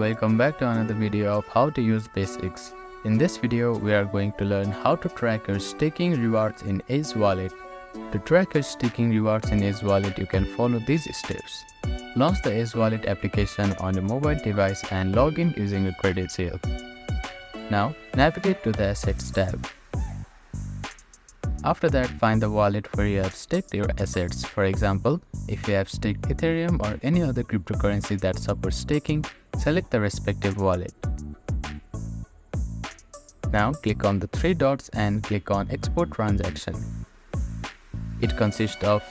welcome back to another video of how to use Basics. In this video, we are going to learn how to track your staking rewards in Ace Wallet. To track your staking rewards in Ace Wallet, you can follow these steps. Launch the Ace Wallet application on your mobile device and log in using your credentials. Now, navigate to the Assets tab. After that, find the wallet where you have staked your assets. For example, if you have staked Ethereum or any other cryptocurrency that supports staking, select the respective wallet. Now click on the three dots and click on Export Transaction. It consists of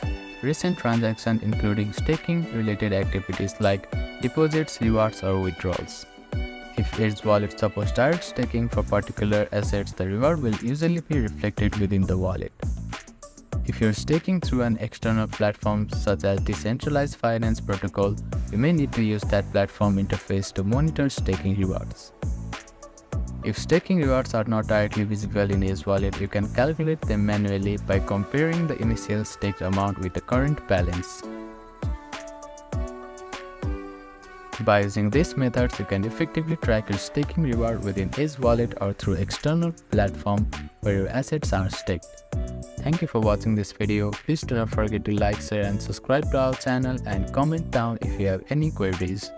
recent transactions including staking related activities like deposits, rewards or withdrawals. If Ace Wallet supports direct staking for particular assets, the reward will usually be reflected within the wallet. If you're staking through an external platform such as Decentralized Finance Protocol, you may need to use that platform interface to monitor staking rewards. If staking rewards are not directly visible in Ace Wallet, you can calculate them manually by comparing the initial staked amount with the current balance. By using these methods, you can effectively track your staking reward within Ace Wallet or through external platform where your assets are staked. Thank you for watching this video. Please do not forget to like, share and subscribe to our channel and comment down if you have any queries.